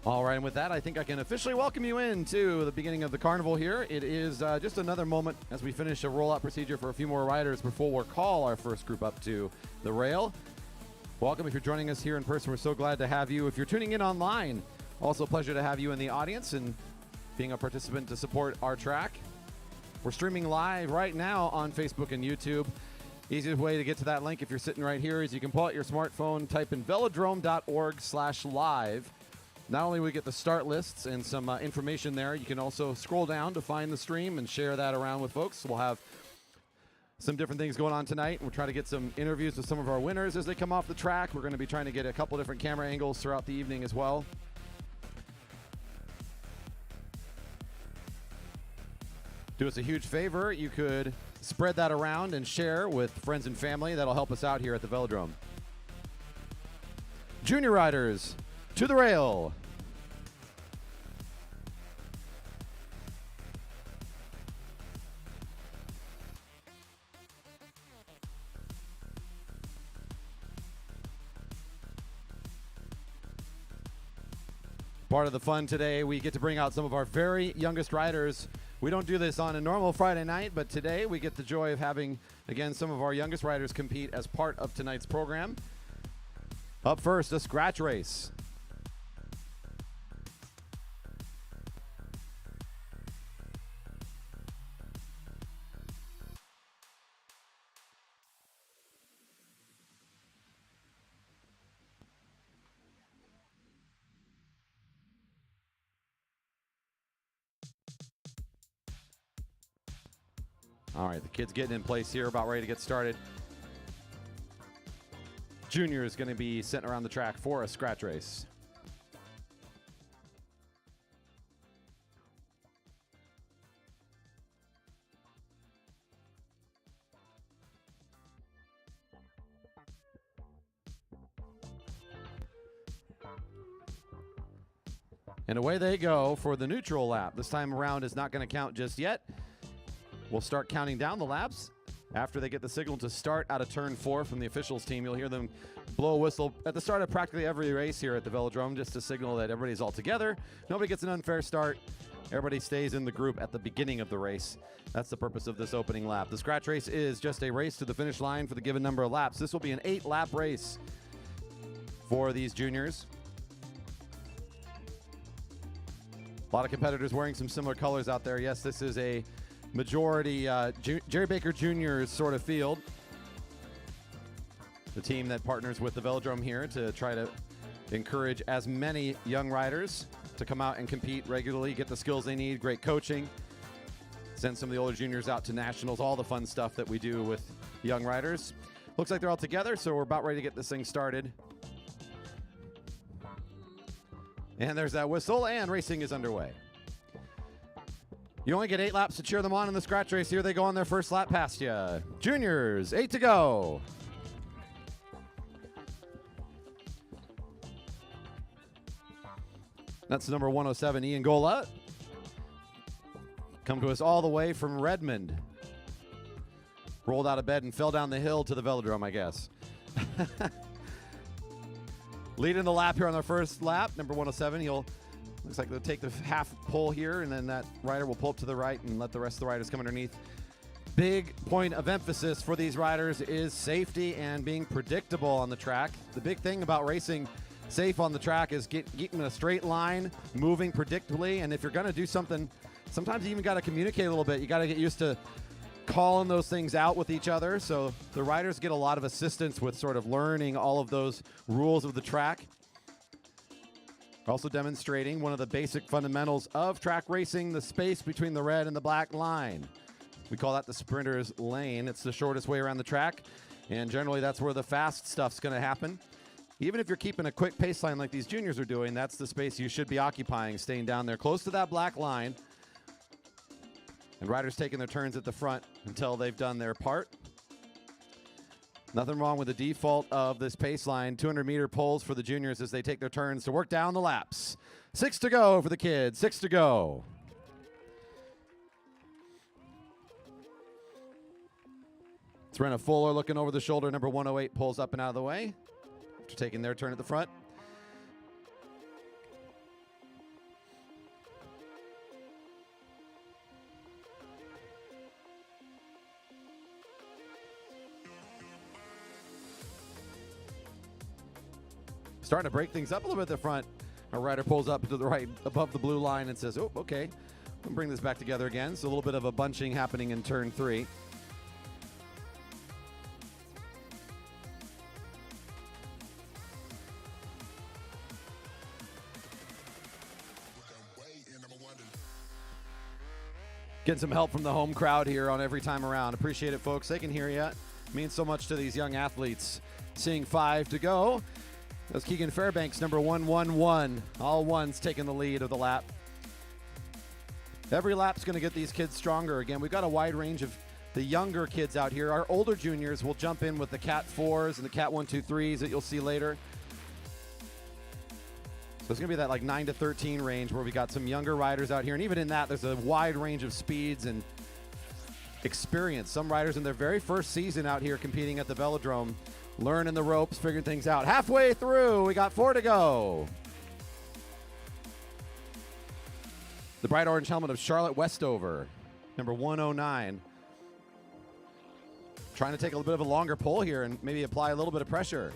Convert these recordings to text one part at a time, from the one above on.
All right, and with that, I think I can officially welcome you into the beginning of the Carnival here. It is just another moment as we finish a rollout procedure for a few more riders before we'll call our first group up to the rail. Welcome if you're joining us here in person. We're so glad to have you. If you're tuning in online, also a pleasure to have you in the audience and being a participant to support our track. We're streaming live right now on Facebook and YouTube. Easiest way to get to that link if you're sitting right here is you can pull out your smartphone, type in velodrome.org/live. Not only will we get the start lists and some information there, you can also scroll down to find the stream and share that around with folks. We'll have some different things going on tonight. We'll try to get some interviews with some of our winners as they come off the track. We're going to be trying to get a couple different camera angles throughout the evening as well. Do us a huge favor. You could spread that around and share with friends and family. That'll help us out here at the Velodrome. Junior riders, to the rail. Part of the fun today, we get to bring out some of our very youngest riders. We don't do this on a normal Friday night, but today we get the joy of having, again, some of our youngest riders compete as part of tonight's program. Up first, a scratch race. All right, the kids getting in place here, about ready to get started. Junior is going to be sent around the track for a scratch race. And away they go for the neutral lap. This time around is not going to count just yet. We'll start counting down the laps. After they get the signal to start out of turn 4 from the officials team, you'll hear them blow a whistle at the start of practically every race here at the Velodrome, just to signal that everybody's all together. Nobody gets an unfair start. Everybody stays in the group at the beginning of the race. That's the purpose of this opening lap. The scratch race is just a race to the finish line for the given number of laps. This will be an 8-lap race for these juniors. A lot of competitors wearing some similar colors out there. Yes, this is a majority Jerry Baker Jr.'s sort of field. The team that partners with the Velodrome here to try to encourage as many young riders to come out and compete regularly, get the skills they need, great coaching, send some of the older juniors out to nationals, all the fun stuff that we do with young riders. Looks like they're all together, so we're about ready to get this thing started. And there's that whistle, and racing is underway. You only get 8 laps to cheer them on in the scratch race. Here they go on their first lap past you. Juniors, 8 to go. That's number 107, Ian Gola. Come to us all the way from Redmond. Rolled out of bed and fell down the hill to the Velodrome, I guess. Leading the lap here on their first lap, number 107. Looks like they'll take the half pull here, and then that rider will pull up to the right and let the rest of the riders come underneath. Big point of emphasis for these riders is safety and being predictable on the track. The big thing about racing safe on the track is getting in a straight line, moving predictably, and if you're going to do something, sometimes you even got to communicate a little bit. You got to get used to calling those things out with each other, so the riders get a lot of assistance with sort of learning all of those rules of the track. Also demonstrating one of the basic fundamentals of track racing, the space between the red and the black line. We call that the sprinter's lane. It's the shortest way around the track, and generally that's where the fast stuff's going to happen. Even if you're keeping a quick pace line like these juniors are doing, that's the space you should be occupying, staying down there close to that black line. And riders taking their turns at the front until they've done their part. Nothing wrong with the default of this pace line. 200-meter pulls for the juniors as they take their turns to work down the laps. 6 to go for the kids. 6 to go. It's Renna Fuller looking over the shoulder. Number 108 pulls up and out of the way after taking their turn at the front. starting to break things up a little bit at the front. Our rider pulls up to the right above the blue line and says, oh, okay, we'll bring this back together again. So a little bit of a bunching happening in turn 3. Getting some help from the home crowd here on every time around. Appreciate it, folks. They can hear you. Means so much to these young athletes. Seeing 5 to go. That's Keegan Fairbanks, number 111. All ones taking the lead of the lap. Every lap's going to get these kids stronger. Again, we've got a wide range of the younger kids out here. Our older juniors will jump in with the Cat 4s and the Cat 1, 2, 3s that you'll see later. So it's going to be that like 9 to 13 range where we got some younger riders out here. And even in that, there's a wide range of speeds and experience. Some riders in their very first season out here competing at the velodrome, learning the ropes, figuring things out. Halfway through, we got 4 to go. The bright orange helmet of Charlotte Westover, number 109. Trying to take a little bit of a longer pull here and maybe apply a little bit of pressure.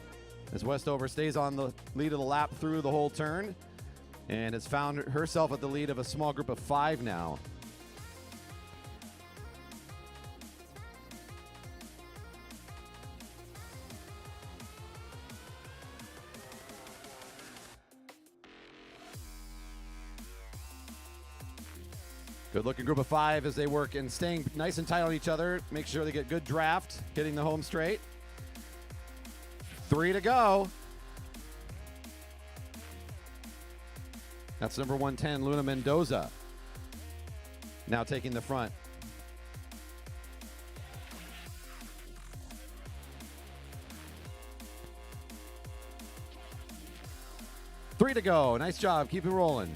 As Westover stays on the lead of the lap through the whole turn and has found herself at the lead of a small group of 5 now. Good looking group of 5 as they work and staying nice and tight on each other. Make sure they get good draft, getting the home straight. 3 to go. That's number 110, Luna Mendoza. Now taking the front. Three to go. Nice job. Keep it rolling.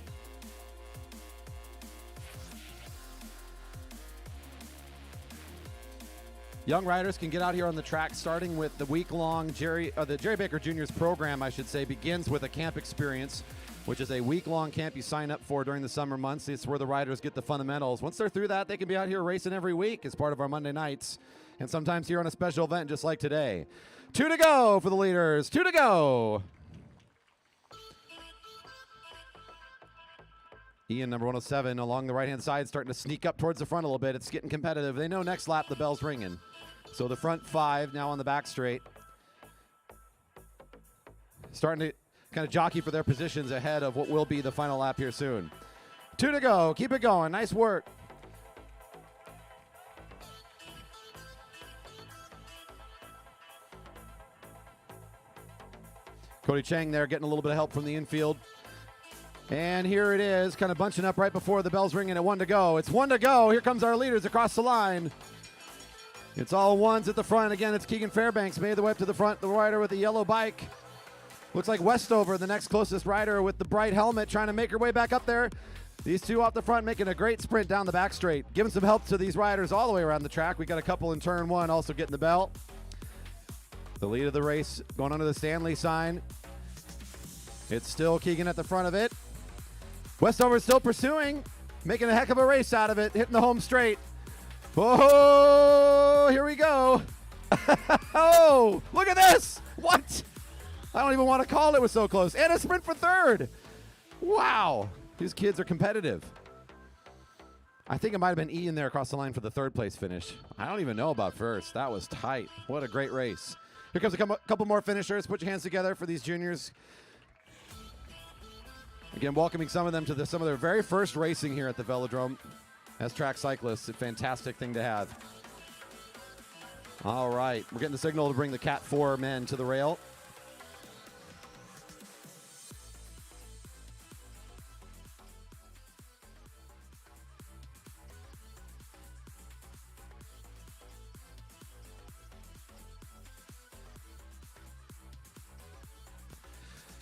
Young riders can get out here on the track starting with the week-long the Jerry Baker Jr.'s program, I should say, begins with a camp experience, which is a week-long camp you sign up for during the summer months. It's where the riders get the fundamentals. Once they're through that, they can be out here racing every week as part of our Monday nights, and sometimes here on a special event just like today. 2 to go for the leaders. 2 to go. Ian, number 107, along the right-hand side, starting to sneak up towards the front a little bit. It's getting competitive. They know next lap the bell's ringing. So the front 5 now on the back straight. Starting to kind of jockey for their positions ahead of what will be the final lap here soon. 2 to go. Keep it going. Nice work. Cody Chang there getting a little bit of help from the infield. And here it is, kind of bunching up right before the bell's ringing at 1 to go. It's 1 to go. Here comes our leaders across the line. It's all ones at the front. Again, it's Keegan Fairbanks made the way up to the front. The rider with the yellow bike. Looks like Westover, the next closest rider with the bright helmet, trying to make her way back up there. These two off the front making a great sprint down the back straight. Giving some help to these riders all the way around the track. We got a couple in turn 1 also getting the belt. The lead of the race going under the Stanley sign. It's still Keegan at the front of it. Westover still pursuing, making a heck of a race out of it, hitting the home straight. Oh, here we go. Oh, look at this. What? I don't even want to call it. It was so close. And a sprint for 3rd. Wow. These kids are competitive. I think it might have been Ian there across the line for the 3rd place finish. I don't even know about 1st. That was tight. What a great race. Here comes a couple more finishers. Put your hands together for these juniors. Again, welcoming some of them to some of their very first racing here at the velodrome as track cyclists. A fantastic thing to have. All right, we're getting the signal to bring the Cat 4 men to the rail.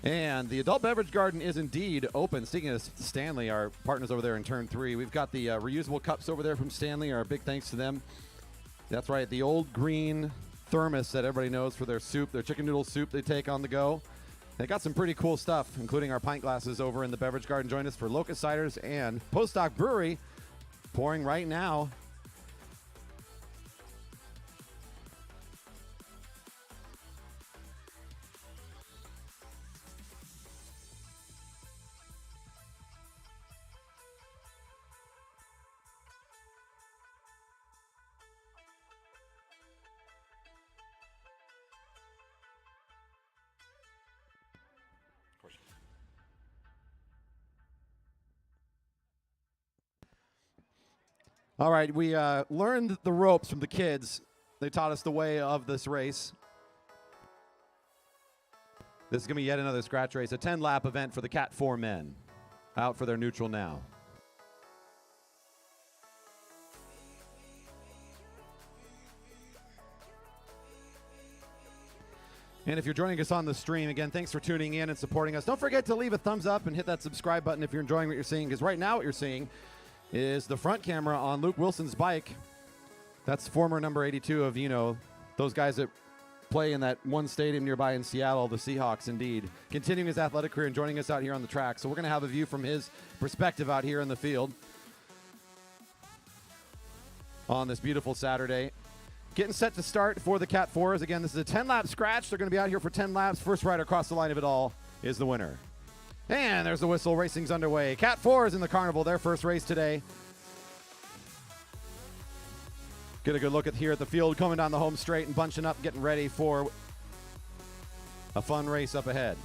And the adult beverage garden is indeed open. Speaking of Stanley, our partners over there in turn 3, we've got the reusable cups over there from Stanley. Our big thanks to them. That's right, the old green thermos that everybody knows for their soup, their chicken noodle soup they take on the go. They got some pretty cool stuff, including our pint glasses over in the beverage garden. Join us for Locust Ciders and Postdoc Brewery, pouring right now. All right, we learned the ropes from the kids. They taught us the way of this race. This is going to be yet another scratch race, a 10-lap event for the Cat 4 men. Out for their neutral now. And if you're joining us on the stream, again, thanks for tuning in and supporting us. Don't forget to leave a thumbs up and hit that subscribe button if you're enjoying what you're seeing, because right now what you're seeing is the front camera on Luke Wilson's bike. That's former number 82 of, those guys that play in that one stadium nearby in Seattle, the Seahawks, indeed. Continuing his athletic career and joining us out here on the track. So we're going to have a view from his perspective out here in the field on this beautiful Saturday. Getting set to start for the Cat 4s. Again, this is a 10-lap scratch. They're going to be out here for 10 laps. First rider across the line of it all is the winner. And there's the whistle. Racing's underway. Cat 4s in the Carnival, their first race today. Get a good look here at the field, coming down the home straight and bunching up, getting ready for a fun race up ahead.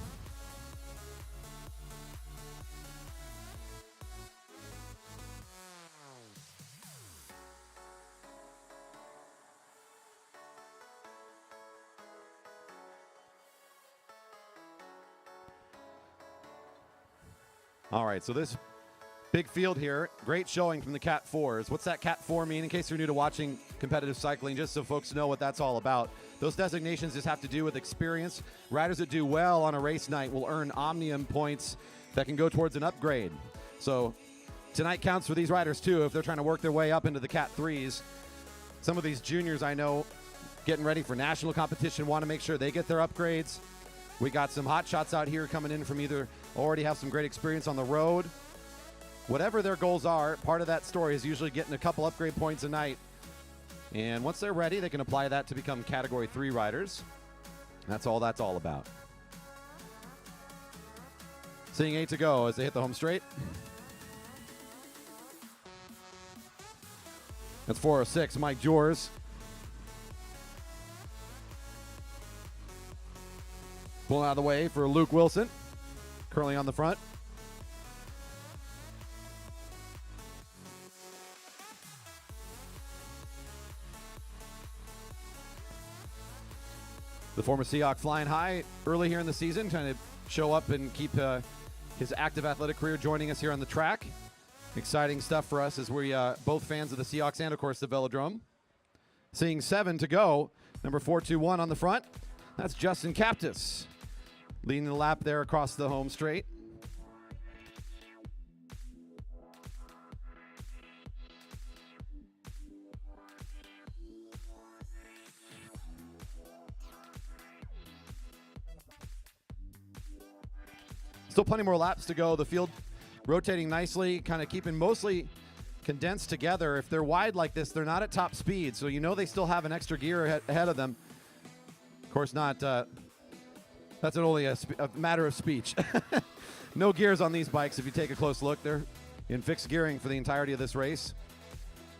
All right, so this big field here, great showing from the Cat 4s. What's that Cat 4 mean? In case you're new to watching competitive cycling, just so folks know what that's all about. Those designations just have to do with experience. Riders that do well on a race night will earn Omnium points that can go towards an upgrade. So tonight counts for these riders too if they're trying to work their way up into the Cat 3s. Some of these juniors I know getting ready for national competition want to make sure they get their upgrades. We got some hot shots out here coming in from either already have some great experience on the road. Whatever their goals are, part of that story is usually getting a couple upgrade points a night. And once they're ready, they can apply that to become Category 3 riders. That's all about. Seeing 8 to go as they hit the home straight. That's 406, Mike Jors. Pulling out of the way for Luke Wilson. Currently on the front. The former Seahawk flying high early here in the season, trying to show up and keep his active athletic career, joining us here on the track. Exciting stuff for us as we both fans of the Seahawks and, of course, the Velodrome. Seeing 7 to go. Number 421 on the front. That's Justin Captis. Leading the lap there across the home straight. Still plenty more laps to go. The field rotating nicely, kind of keeping mostly condensed together. If they're wide like this, they're not at top speed, so they still have an extra gear ahead of them. Of course, not. That's only a matter of speech. No gears on these bikes. If you take a close look, they're in fixed gearing for the entirety of this race.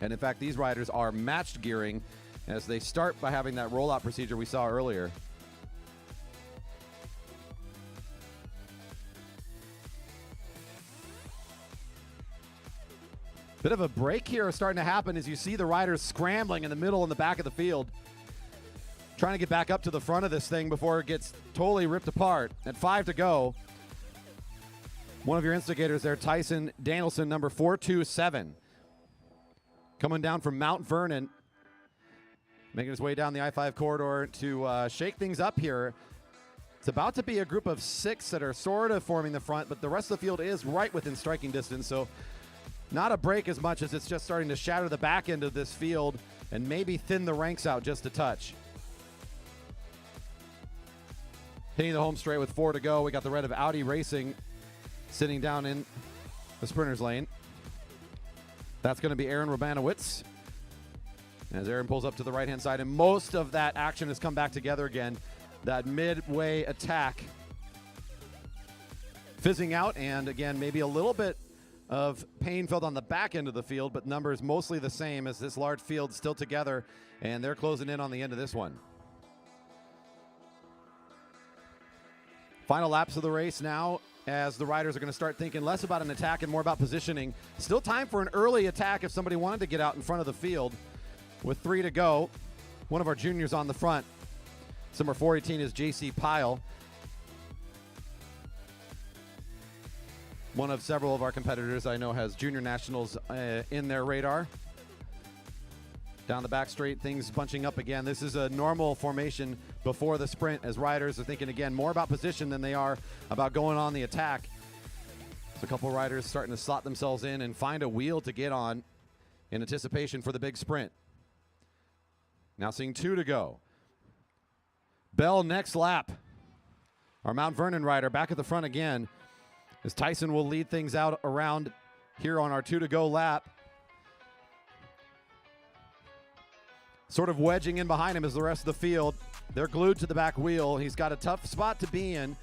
And in fact, these riders are matched gearing as they start by having that rollout procedure we saw earlier. Bit of a break here starting to happen as you see the riders scrambling in the middle and the back of the field, trying to get back up to the front of this thing before it gets totally ripped apart. At 5 to go, one of your instigators there, Tyson Danielson, number 427, coming down from Mount Vernon, making his way down the I-5 corridor to shake things up here. It's about to be a group of 6 that are sort of forming the front, but the rest of the field is right within striking distance, so not a break as much as it's just starting to shatter the back end of this field and maybe thin the ranks out just a touch. Hitting the home straight with 4 to go. We got the red of Audi Racing sitting down in the sprinter's lane. That's going to be Aaron Robanowitz as Aaron pulls up to the right-hand side, and most of that action has come back together again. That midway attack fizzing out, and again, maybe a little bit of pain felt on the back end of the field, but numbers mostly the same as this large field still together, and they're closing in on the end of this one. Final laps of the race now as the riders are going to start thinking less about an attack and more about positioning. Still time for an early attack if somebody wanted to get out in front of the field. With 3 to go, one of our juniors on the front. Number 418 is JC Pyle. One of several of our competitors I know has junior nationals in their radar. Down the back straight, things bunching up again. This is a normal formation before the sprint as riders are thinking again more about position than they are about going on the attack. So a couple riders starting to slot themselves in and find a wheel to get on in anticipation for the big sprint. Now seeing 2 to go. Bell next lap. Our Mount Vernon rider back at the front again as Tyson will lead things out around here on our 2 to go lap. Sort of wedging in behind him as the rest of the field. They're glued to the back wheel. He's got a tough spot to be in,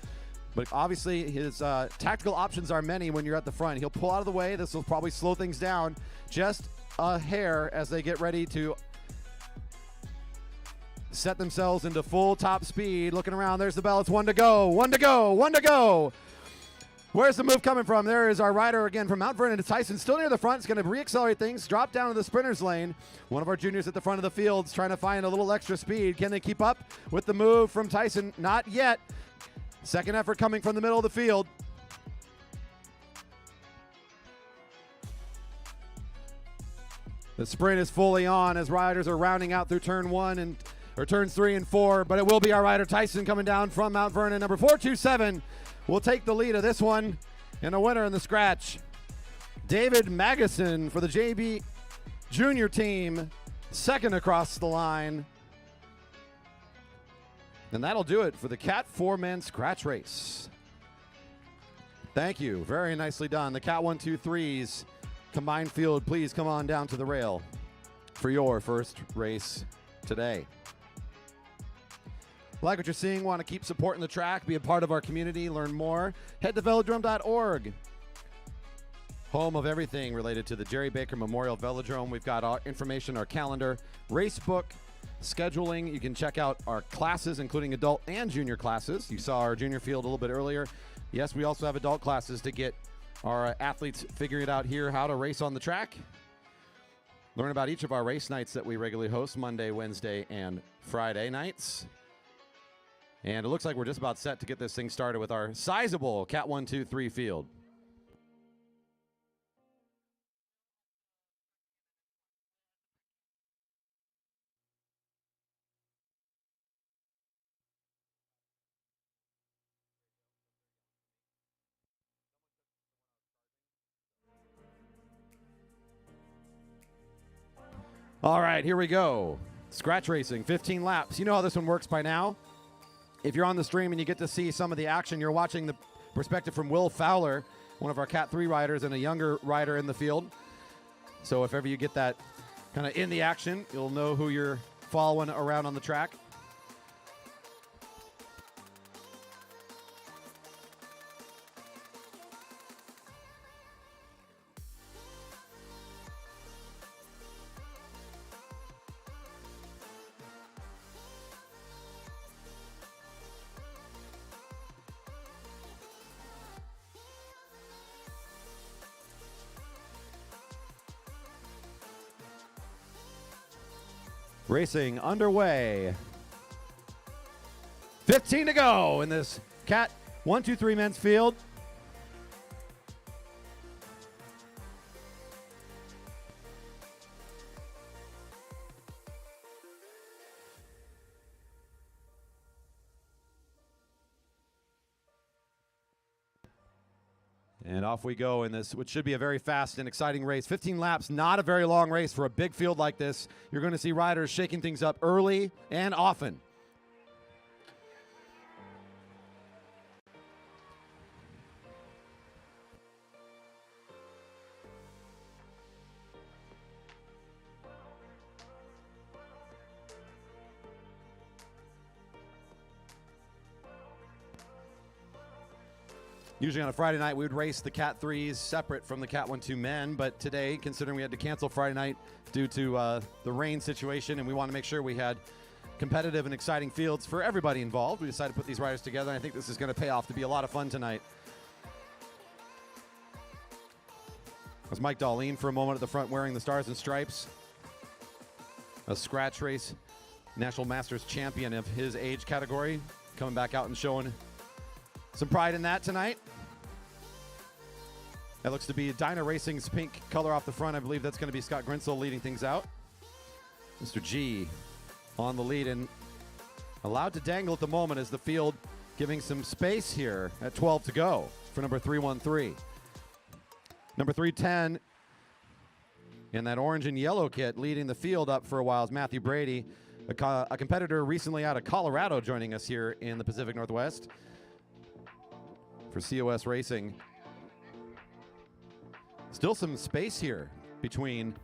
but obviously his tactical options are many when you're at the front. He'll pull out of the way. This will probably slow things down just a hair as they get ready to set themselves into full top speed. Looking around, there's the bell. It's 1 to go, 1 to go, 1 to go. Where's the move coming from? There is our rider again from Mount Vernon to Tyson, still near the front. It's going to re-accelerate things, drop down to the sprinter's lane. One of our juniors at the front of the field is trying to find a little extra speed. Can they keep up with the move from Tyson? Not yet. Second effort coming from the middle of the field. The sprint is fully on as riders are rounding out through turns 3 and 4, but it will be our rider Tyson coming down from Mount Vernon. Number 427 will take the lead of this one, and a winner in the scratch. David Magnuson for the JB Junior team, second across the line. And that'll do it for the Cat 4-man scratch race. Thank you. Very nicely done. The Cat 1-2-3s combined field, please come on down to the rail for your first race today. Like what you're seeing, want to keep supporting the track, be a part of our community, learn more, head to velodrome.org. Home of everything related to the Jerry Baker Memorial Velodrome. We've got our information, our calendar, race book, scheduling. You can check out our classes, including adult and junior classes. You saw our junior field a little bit earlier. Yes, we also have adult classes to get our athletes figuring it out here, how to race on the track. Learn about each of our race nights that we regularly host, Monday, Wednesday, and Friday nights. And it looks like we're just about set to get this thing started with our sizable Cat 1-2-3 field. All right, here we go. Scratch racing, 15 laps. You know how this one works by now. If you're on the stream and you get to see some of the action, you're watching the perspective from Will Fowler, one of our Cat 3 riders and a younger rider in the field. So if ever you get that kind of in the action, you'll know who you're following around on the track. Racing underway. 15 to go in this Cat 1-2-3 men's field. And off we go in this, which should be a very fast and exciting race. 15 laps, not a very long race for a big field like this. You're going to see riders shaking things up early and often. Usually on a Friday night, we would race the Cat 3s separate from the Cat 1-2 men, but today, considering we had to cancel Friday night due to the rain situation, and we want to make sure we had competitive and exciting fields for everybody involved, we decided to put these riders together, and I think this is going to pay off to be a lot of fun tonight. There's Mike Darlene for a moment at the front wearing the Stars and Stripes. A scratch race National Masters champion of his age category. Coming back out and showing some pride in that tonight. That looks to be Dyna Racing's pink color off the front. I believe that's going to be Scott Grinsel leading things out. Mr. G on the lead and allowed to dangle at the moment as the field giving some space here at 12 to go for number 313. Number 310 in that orange and yellow kit leading the field up for a while is Matthew Brady, a competitor recently out of Colorado joining us here in the Pacific Northwest for COS Racing. Still some space here between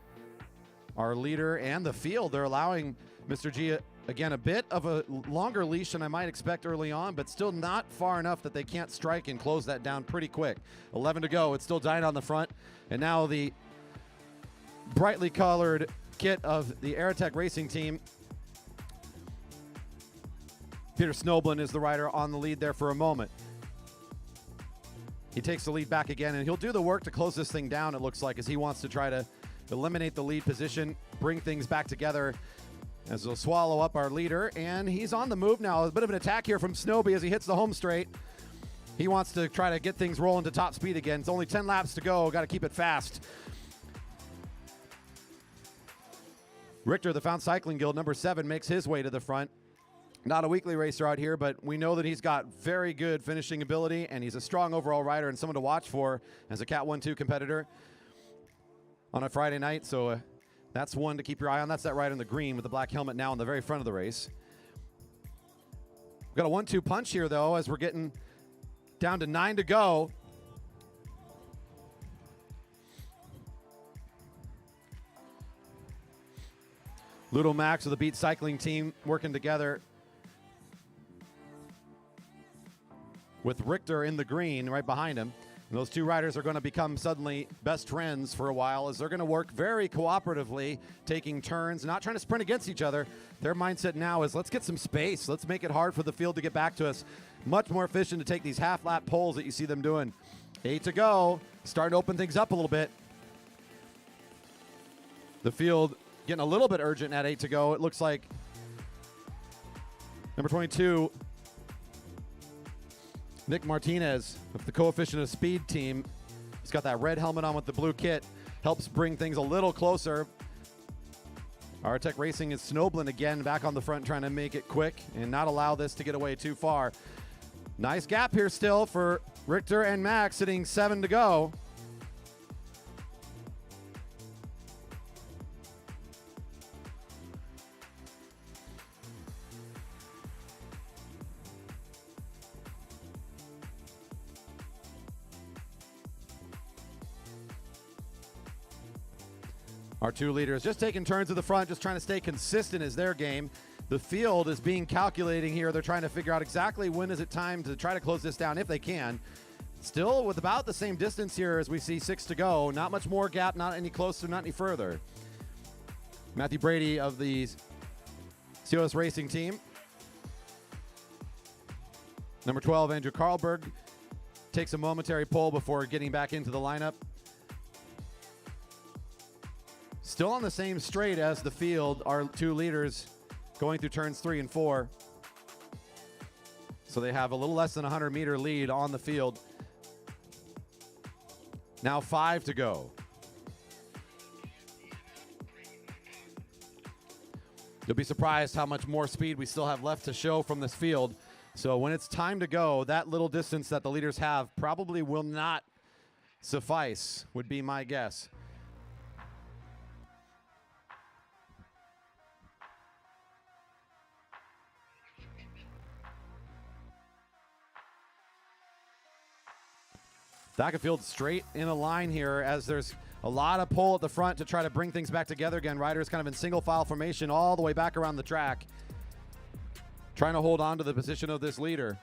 our leader and the field. They're allowing Mr. G, again, a bit of a longer leash than I might expect early on, but still not far enough that they can't strike and close that down pretty quick. 11 to go. It's still Dyna on the front. And now the brightly colored kit of the Aerotech Racing team. Peter Snoblin is the rider on the lead there for a moment. He takes the lead back again, and he'll do the work to close this thing down, it looks like, as he wants to try to eliminate the lead position, bring things back together as they'll swallow up our leader. And he's on the move now. A bit of an attack here from Snowby as he hits the home straight. He wants to try to get things rolling to top speed again. It's only 10 laps to go. Got to keep it fast. Richter, the Found Cycling Guild, number 7, makes his way to the front. Not a weekly racer out here, but we know that he's got very good finishing ability, and he's a strong overall rider and someone to watch for as a Cat 1-2 competitor on a Friday night. So that's one to keep your eye on. That's that rider in the green with the black helmet now in the very front of the race. We've got a 1-2 punch here, though, as we're getting down to 9 to go. Ludo Max of the Beat Cycling team working together with Richter in the green right behind him. And those two riders are going to become suddenly best friends for a while as they're going to work very cooperatively, taking turns, not trying to sprint against each other. Their mindset now is let's get some space. Let's make it hard for the field to get back to us. Much more efficient to take these half-lap poles that you see them doing. 8 to go. Starting to open things up a little bit. The field getting a little bit urgent at 8 to go. It looks like number 22, Nick Martinez of the Coefficient of Speed team. He's got that red helmet on with the blue kit. Helps bring things a little closer. Aerotech Racing is Snoblin again back on the front trying to make it quick and not allow this to get away too far. Nice gap here still for Richter and Max, sitting 7 to go. Our two leaders just taking turns at the front, just trying to stay consistent is their game. The field is being calculating here. They're trying to figure out exactly when is it time to try to close this down if they can. Still with about the same distance here as we see 6 to go. Not much more gap, not any closer, not any further. Matthew Brady of the COS Racing team. Number 12, Andrew Karlberg, takes a momentary pull before getting back into the lineup. Still on the same straight as the field, our two leaders going through turns 3 and 4. So they have a little less than 100-meter lead on the field. Now 5 to go. You'll be surprised how much more speed we still have left to show from this field. So when it's time to go, that little distance that the leaders have probably will not suffice, would be my guess. Back of field straight in a line here as there's a lot of pull at the front to try to bring things back together again. Riders kind of in single file formation all the way back around the track, trying to hold on to the position of this leader.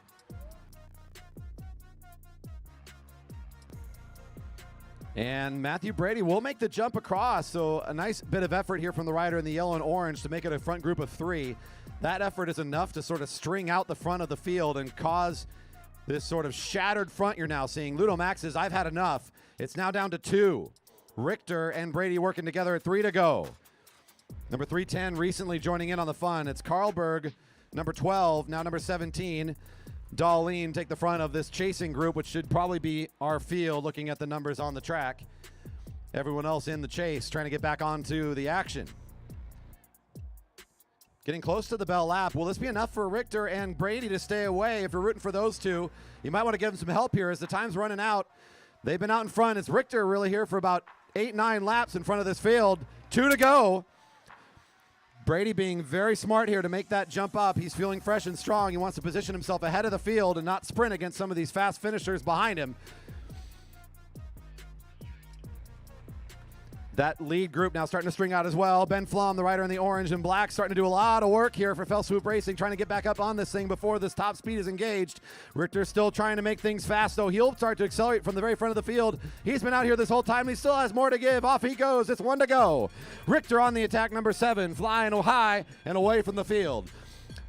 And Matthew Brady will make the jump across, so a nice bit of effort here from the rider in the yellow and orange to make it a front group of 3. That effort is enough to sort of string out the front of the field and cause this sort of shattered front you're now seeing. Ludo Max says, I've had enough. It's now down to 2. Richter and Brady working together at 3 to go. Number 310 recently joining in on the fun. It's Carlberg, number 12, now number 17. Darlene take the front of this chasing group, which should probably be our field looking at the numbers on the track. Everyone else in the chase trying to get back onto the action. Getting close to the bell lap. Will this be enough for Richter and Brady to stay away? If you're rooting for those two, you might want to give them some help here as the time's running out. They've been out in front. It's Richter really here for about 8-9 laps in front of this field. 2 to go. Brady being very smart here to make that jump up. He's feeling fresh and strong. He wants to position himself ahead of the field and not sprint against some of these fast finishers behind him. That lead group now starting to string out as well. Ben Flom, the rider in the orange and black, starting to do a lot of work here for Fell Swoop Racing, trying to get back up on this thing before this top speed is engaged. Richter still trying to make things fast, though. He'll start to accelerate from the very front of the field. He's been out here this whole time, and he still has more to give. Off he goes. It's 1 to go. Richter on the attack, number 7, flying high and away from the field.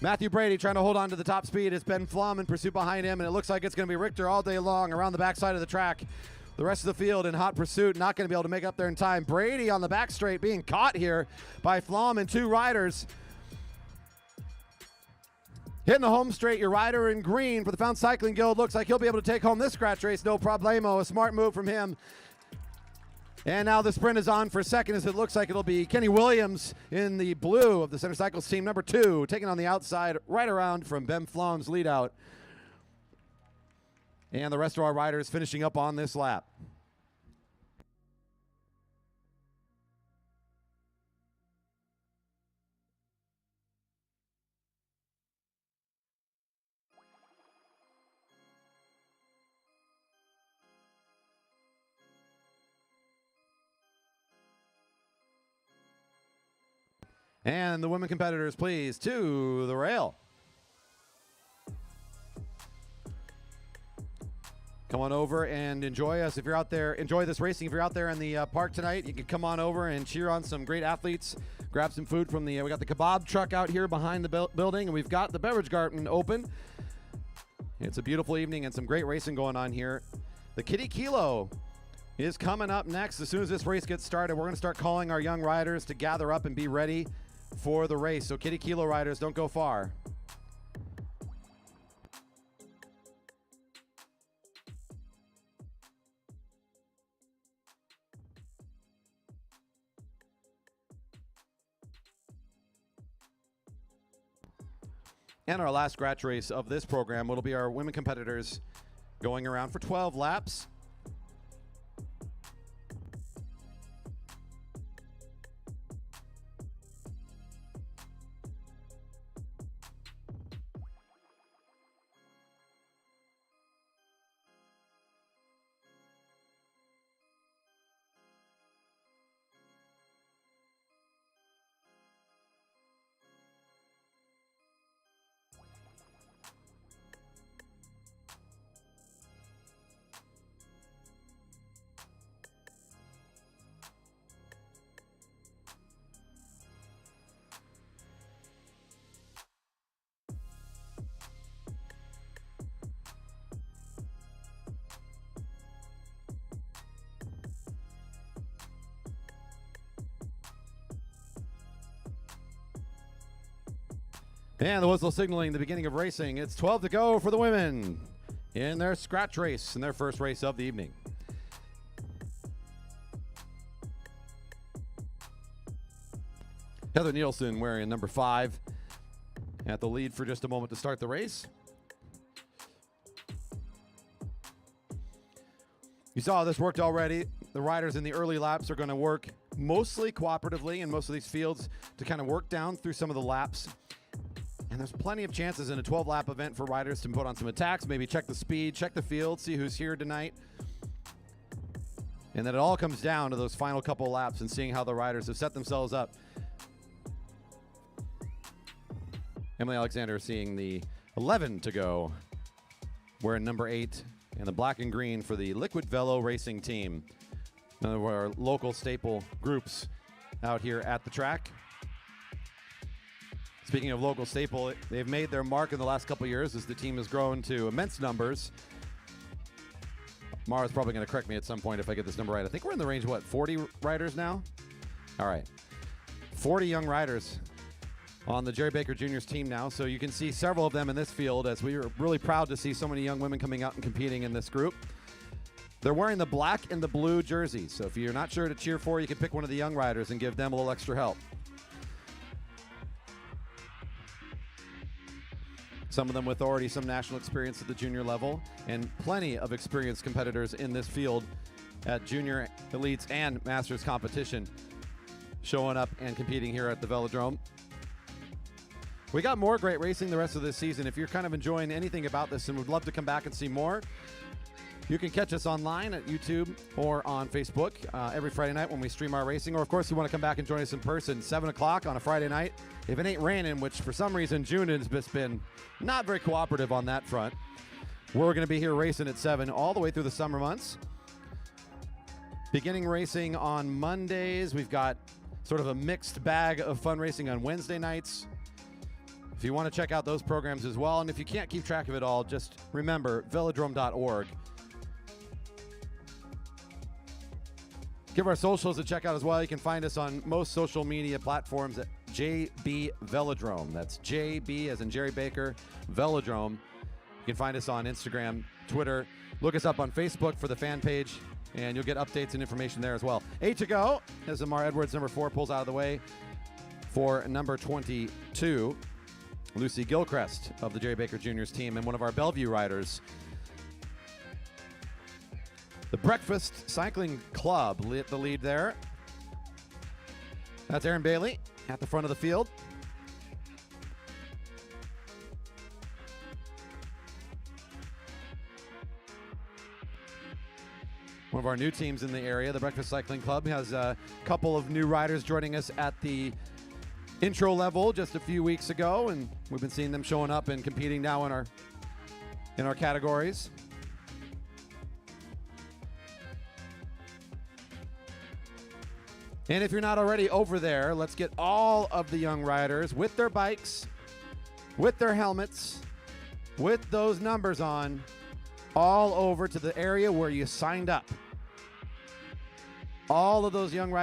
Matthew Brady trying to hold on to the top speed. It's Ben Flom in pursuit behind him, and it looks like it's going to be Richter all day long around the backside of the track. The rest of the field in hot pursuit, not going to be able to make up there in time. Brady on the back straight being caught here by Flom and 2 riders. Hitting the home straight, your rider in green for the Fountain Cycling Guild. Looks like he'll be able to take home this scratch race, no problemo. A smart move from him. And now the sprint is on for second as it looks like it'll be Kenny Williams in the blue of the Center Cycles team, number 2, taking on the outside right around from Ben Flom's lead out. And the rest of our riders finishing up on this lap. And the women competitors, please, to the rail. Come on over and enjoy us if you're out there. Enjoy this racing. If you're out there in the park tonight, you can come on over and cheer on some great athletes. Grab some food from the, we got the kebab truck out here behind the building, and we've got the beverage garden open. It's a beautiful evening and some great racing going on here. The Kitty Kilo is coming up next. As soon as this race gets started, we're going to start calling our young riders to gather up and be ready for the race. So Kitty Kilo riders, don't go far. And our last scratch race of this program will be our women competitors going around for 12 laps. And the whistle signaling the beginning of racing. It's 12 to go for the women in their scratch race, in their first race of the evening. Heather Nielsen wearing number 5 at the lead for just a moment to start the race. You saw this worked already. The riders in the early laps are going to work mostly cooperatively in most of these fields to kind of work down through some of the laps. And there's plenty of chances in a 12-lap event for riders to put on some attacks, maybe check the speed, check the field, see who's here tonight. And then it all comes down to those final couple of laps and seeing how the riders have set themselves up. Emily Alexander seeing the 11 to go. Wearing number 8 and the black and green for the Liquid Velo Racing Team. One of our local staple groups out here at the track. Speaking of local staple, they've made their mark in the last couple of years as the team has grown to immense numbers. Mara's probably going to correct me at some point if I get this number right. I think we're in the range, what, 40 riders now? All right. 40 young riders on the Jerry Baker Juniors team now. So you can see several of them in this field, as we are really proud to see so many young women coming out and competing in this group. They're wearing the black and the blue jerseys. So if you're not sure to cheer for, you can pick one of the young riders and give them a little extra help. Some of them with already some national experience at the junior level, and plenty of experienced competitors in this field at junior, elites, and masters competition showing up and competing here at the Velodrome. We got more great racing the rest of this season. If you're kind of enjoying anything about this and would love to come back and see more, you can catch us online at YouTube or on Facebook every Friday night when we stream our racing. Or, of course, you want to come back and join us in person, 7 o'clock on a Friday night. If it ain't raining, which for some reason June has just been not very cooperative on that front, we're going to be here racing at 7 all the way through the summer months. Beginning racing on Mondays. We've got sort of a mixed bag of fun racing on Wednesday nights. If you want to check out those programs as well, and if you can't keep track of it all, just remember velodrome.org. Give our socials a check out as well. You can find us on most social media platforms at JB Velodrome. That's JB as in Jerry Baker, Velodrome. You can find us on Instagram, Twitter. Look us up on Facebook for the fan page, and you'll get updates and information there as well. 8 to go as Amar Edwards, number 4, pulls out of the way for number 22, Lucy Gilchrist of the Jerry Baker Juniors team, and one of our Bellevue riders. The Breakfast Cycling Club lit the lead there. That's Aaron Bailey at the front of the field. One of our new teams in the area, the Breakfast Cycling Club, has a couple of new riders joining us at the intro level just a few weeks ago, and we've been seeing them showing up and competing now in our categories. And if you're not already over there, let's get all of the young riders with their bikes, with their helmets, with those numbers on, all over to the area where you signed up. All of those young riders